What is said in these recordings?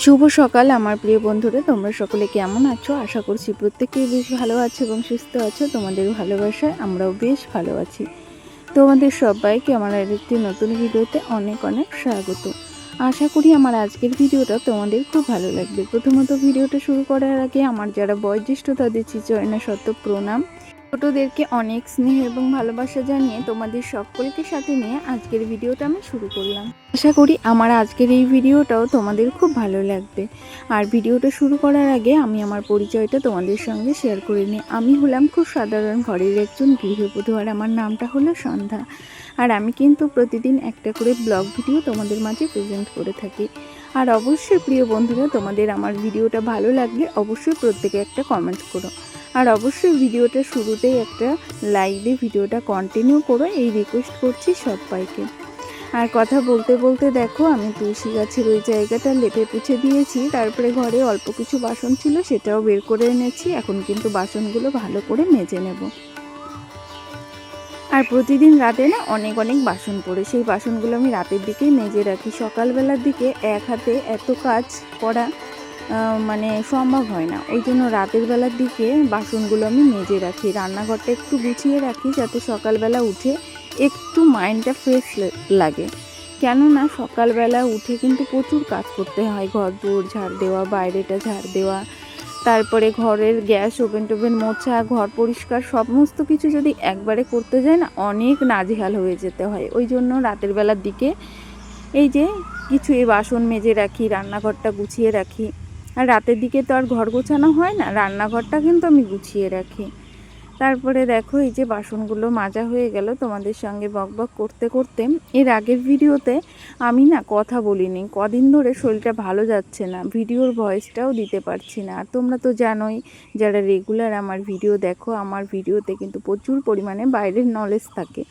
শুভ সকাল আমার প্রিয় বন্ধুরা, তোমরা সকলে কেমন আছো? আশা করছি প্রত্যেকেই বেশ ভালো আছো এবং সুস্থ আছো। তোমাদের ভালোবাসায় আমরাও বেশ ভালো আছি। তোমাদের সবাইকে আমার আরেকটি নতুন ভিডিওতে অনেক অনেক স্বাগত। আশা করি আমার আজকের ভিডিওটা তোমাদের খুব ভালো লাগবে। প্রথমত ভিডিওটা শুরু করার আগে আমার যারা বয়োজ্যেষ্ঠ তাদের চিচয়না শত প্রণাম। ছোটদেরকে অনেক স্নেহ এবং ভালোবাসা জানিয়ে তোমাদের সকলকে সাথে নিয়ে আজকের ভিডিওটা আমি শুরু করলাম। আশা করি আমার আজকের এই ভিডিওটাও তোমাদের খুব ভালো লাগবে। আর ভিডিওটা শুরু করার আগে আমি আমার পরিচয়টা তোমাদের সঙ্গে শেয়ার করে নিই। আমি হলাম খুব সাধারণ ঘরের একজন গৃহবধূ, আর আমার নামটা হলো সন্ধ্যা। আর আমি কিন্তু প্রতিদিন একটা করে ব্লগ ভিডিও তোমাদের মাঝে প্রেজেন্ট করে থাকি। আর অবশ্যই প্রিয় বন্ধুরা, তোমাদের আমার ভিডিওটা ভালো লাগলে অবশ্যই প্রত্যেকে একটা কমেন্ট করো। আর অবশ্যই ভিডিওটা শুরুতেই একটা লাইক দিয়ে ভিডিওটা কন্টিনিউ করো, এই রিকোয়েস্ট করছি সবাইকে। আর কথা বলতে বলতে দেখো আমি তুলসী গাছের ওই জায়গাটা লেপে পুছে দিয়েছি। তারপরে ঘরে অল্প কিছু বাসন ছিল, সেটাও বের করে এনেছি। এখন কিন্তু বাসনগুলো ভালো করে মেজে নেব। আর প্রতিদিন রাতে না অনেক অনেক বাসন পড়ে, সেই বাসনগুলো আমি রাতের দিকেই মেজে রাখি। সকালবেলার দিকে এক হাতে এত কাজ করা মানে সম্ভব হয় না, ওই জন্য রাতের বেলার দিকে বাসনগুলো আমি মেজে রাখি। রান্নাঘরটা একটু গুছিয়ে রাখি যাতে সকালবেলা উঠে একটু মাইন্ডটা ফ্রেশ লাগে। কেননা সকালবেলা উঠে কিন্তু প্রচুর কাজ করতে হয়, ঘর দৌড় ঝাড় দেওয়া, বাইরেটা ঝাড় দেওয়া, তারপরে ঘরের গ্যাস ওভেন টোভেন মোছা, ঘর পরিষ্কার, সমস্ত কিছু যদি একবারে করতে যায় না অনেক নাজেহাল হয়ে যেতে হয়। ওই জন্য রাতের বেলার দিকে এই যে কিছু এই বাসন মেজে রাখি, রান্নাঘরটা গুছিয়ে রাখি। আর রাতের দিকে তো আর ঘর গোছানো হয় না, রান্নাঘরটা কিন্তু আমি গুছিয়ে রাখি। তারপরে দেখো এই যে বাসনগুলো মাজা হয়ে গেল। তোমাদের সঙ্গে বকবক করতে করতে এর আগের ভিডিওতে আমি না কথা বলিনি, কদিন ধরে শরীরটা ভালো যাচ্ছে না, ভিডিওর ভয়েসটাও দিতে পারছি না। আর তোমরা তো জানোই যারা রেগুলার আমার ভিডিও দেখো, আমার ভিডিওতে কিন্তু প্রচুর পরিমাণে বাইরের নলেজ থাকে।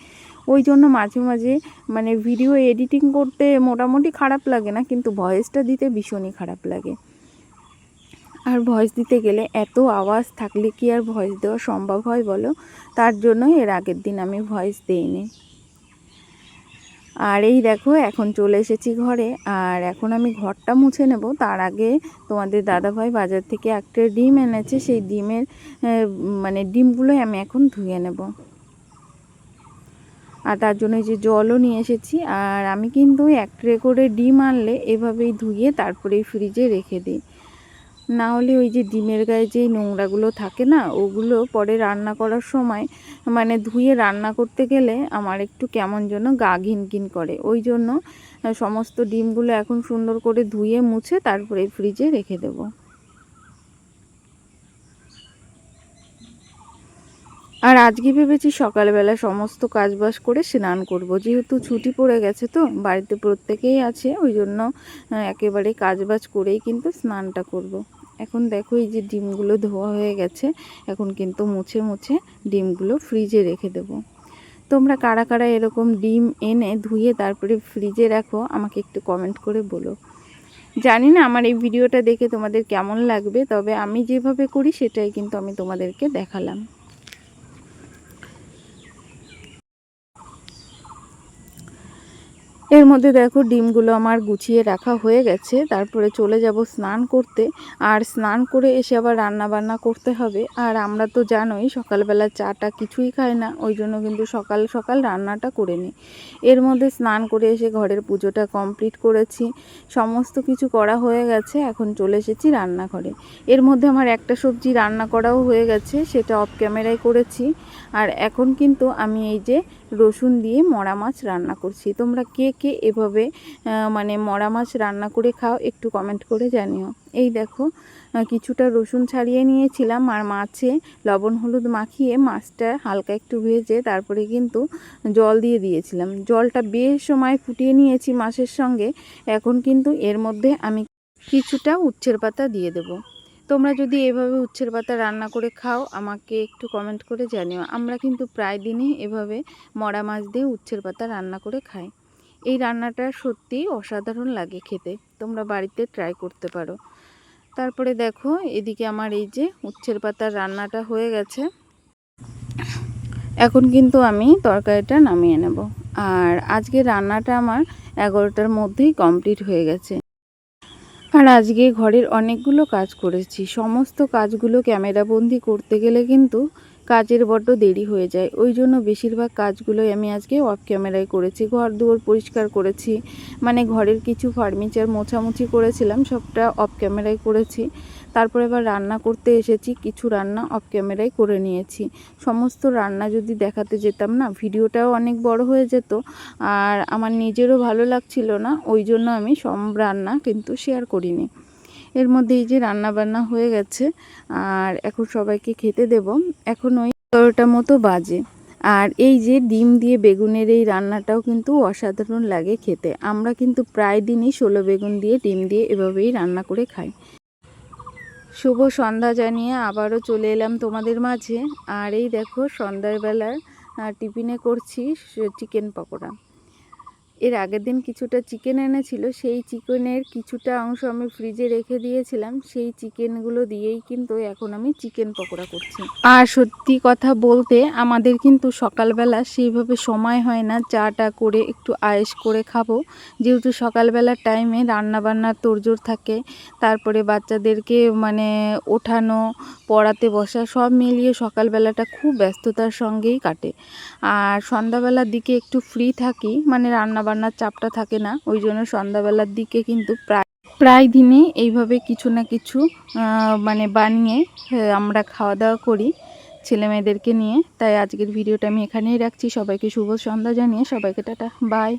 ওই জন্য মাঝে মাঝে মানে ভিডিও এডিটিং করতে মোটামুটি খারাপ লাগে না, কিন্তু ভয়েসটা দিতে ভীষণই খারাপ লাগে। আর ভয়েস দিতে গেলে এত আওয়াজ থাকলে কি আর ভয়েস দেওয়া সম্ভব হয় বলো? তার জন্যই এর আগের দিন আমি ভয়েস দিইনি। আর এই দেখো এখন চলে এসেছি ঘরে, আর এখন আমি ঘরটা মুছে নেব। তার আগে তোমাদের দাদাভাই বাজার থেকে একটা ডিম এনেছে, সেই ডিমের মানে ডিমগুলোই আমি এখন ধুয়ে নেব। আর তার জন্য যে জলও নিয়ে এসেছি। আর আমি কিন্তু এক ট্রে করে ডিম আনলে এভাবেই ধুয়ে তারপরেই ফ্রিজে রেখে দিই, না হলে ওই যে ডিমের গায়ে যেই নোংরাগুলো থাকে না, ওগুলো পরে রান্না করার সময় মানে ধুয়ে রান্না করতে গেলে আমার একটু কেমন যেন গা ঘিন ঘিন করে। ওই জন্য সমস্ত ডিমগুলো এখন সুন্দর করে ধুয়ে মুছে তারপরে ফ্রিজে রেখে দেব। আর আজকে ভেবেছি সকালবেলা সমস্ত কাজবাজ করে স্নান করব, যেহেতু ছুটি পড়ে গেছে তো বাড়িতে প্রত্যেকেই আছে, ওই জন্য একেবারে কাজবাজ করেই কিন্তু স্নানটা করব। এখন দেখো এই যে ডিমগুলো ধোয়া হয়ে গেছে, এখন কিন্তু মুছে মুছে ডিমগুলো ফ্রিজে রেখে দেব। তোমরা কারা কারা এরকম ডিম এনে ধুয়ে তারপরে ফ্রিজে রাখো আমাকে একটু কমেন্ট করে বলো। জানি না আমার এই ভিডিওটা দেখে তোমাদের কেমন লাগবে, তবে আমি যেভাবে করি সেটাই কিন্তু আমি তোমাদেরকে দেখালাম। এর মধ্যে দেখো ডিমগুলো আমার গুছিয়ে রাখা হয়ে গেছে। তারপরে চলে যাব স্নান করতে। আর স্নান করে এসে আবার রান্না বান্না করতে হবে। আর আমরা তো জানোই সকালবেলা চাটা কিছুই খাই না, ওই জন্য কিন্তু সকাল সকাল রান্নাটা করে নিই। এর মধ্যে স্নান করে এসে ঘরের পুজোটা কমপ্লিট করেছি, সমস্ত কিছু করা হয়ে গেছে। এখন চলে এসেছি রান্নাঘরে। এর মধ্যে আমার একটা সবজি রান্না করাও হয়ে গেছে, সেটা অফ ক্যামেরায় করেছি। আর এখন কিন্তু আমি এই যে রসুন দিয়ে মরা মাছ রান্না করছি। তোমরা কে কে এভাবে মানে মরা মাছ রান্না করে খাও একটু কমেন্ট করে জানিও। এই দেখো কিছুটা রসুন ছাড়িয়ে নিয়েছিলাম, আর মাছে লবণ হলুদ মাখিয়ে মাছটা হালকা একটু ভেজে তারপরে কিন্তু জল দিয়ে দিয়েছিলাম। জলটা বেশ সময় ফুটিয়ে নিয়েছি মাছের সঙ্গে। এখন কিন্তু এর মধ্যে আমি কিছুটা উচ্ছের পাতা দিয়ে দেবো। তোমরা যদি এভাবে উচ্ছের পাতা রান্না করে খাও আমাকে একটু কমেন্ট করে জানিও। আমরা কিন্তু প্রায় দিনই এভাবে মরা মাছ দিয়ে উচ্ছের পাতা রান্না করে খাই। এই রান্নাটা সত্যি অসাধারণ লাগে খেতে, তোমরা বাড়িতে ট্রাই করতে পারো। তারপরে দেখো এদিকে আমার এই যে উচ্ছের পাতার রান্নাটা হয়ে গেছে। এখন কিন্তু আমি তরকারিটা নামিয়ে নেব। আর আজকে রান্নাটা আমার 11টার মধ্যেই কমপ্লিট হয়ে গেছে। আর আজকে ঘরের অনেকগুলো কাজ করেছি, সমস্ত কাজগুলো ক্যামেরাবন্দি করতে গেলে কিন্তু কাজের বড্ড দেরি হয়ে যায়। ওই জন্য বেশিরভাগ কাজগুলোই আমি আজকে অফ ক্যামেরায় করেছি। ঘর দুয়ার পরিষ্কার করেছি, মানে ঘরের কিছু ফার্নিচার মোছামুছি করেছিলাম, সবটা অফ ক্যামেরায় করেছি। তারপরে আবার রান্না করতে এসেছি, কিছু রান্না অফ ক্যামেরায় করে নিয়েছি। সমস্ত রান্না যদি দেখাতে যেতাম না, ভিডিওটাও অনেক বড় হয়ে যেত আর আমার নিজেরও ভালো লাগছিল না, ওই জন্য আমি সব রান্না কিন্তু শেয়ার করিনি। এর মধ্যে এই যে রান্না বান্না হয়ে গেছে আর এখন সবাইকে খেতে দেব। এখন ওই 11টা মতো বাজে। আর এই যে ডিম দিয়ে বেগুনের এই রান্নাটাও কিন্তু অসাধারণ লাগে খেতে। আমরা কিন্তু প্রায় দিনই ষোলো বেগুন দিয়ে ডিম দিয়ে এভাবেই রান্না করে খাই। শুভ সন্ধ্যা জানিয়ে আবারও চলে এলাম তোমাদের মাঝে। আর এই দেখো সন্ধ্যাবেলার টিফিনে করছি চিকেন পকোড়া। এর আগের দিন কিছুটা চিকেন এনেছিল, সেই চিকেনের কিছুটা অংশ আমি ফ্রিজে রেখে দিয়েছিলাম, সেই চিকেনগুলো দিয়েই কিন্তু এখন আমি চিকেন পকোড়া করছি। আর সত্যি কথা বলতে আমাদের কিন্তু সকালবেলা সেইভাবে সময় হয় না চাটা করে একটু আয়েশ করে খাবো, যেহেতু সকালবেলার টাইমে রান্নাবান্নার তোড়জোড় থাকে, তারপরে বাচ্চাদেরকে মানে ওঠানো, পড়াতে বসা, সব মিলিয়ে সকালবেলাটা খুব ব্যস্ততার সঙ্গেই কাটে। আর সন্ধ্যাবেলার দিকে একটু ফ্রি থাকি, মানে রান্নাবান্নার চাপটা থাকে না, ওই জন্য সন্ধ্যাবেলার দিকে কিন্তু প্রায় দিনে এইভাবে কিছু না কিছু মানে বানিয়ে আমরা খাওয়া দাওয়া করি ছেলে মেয়েদেরকে নিয়ে। তাই আজকের ভিডিওটা আমি এখানেই রাখছি। সবাইকে শুভ সন্ধ্যা জানিয়ে সবাইকে টাটা, বাই।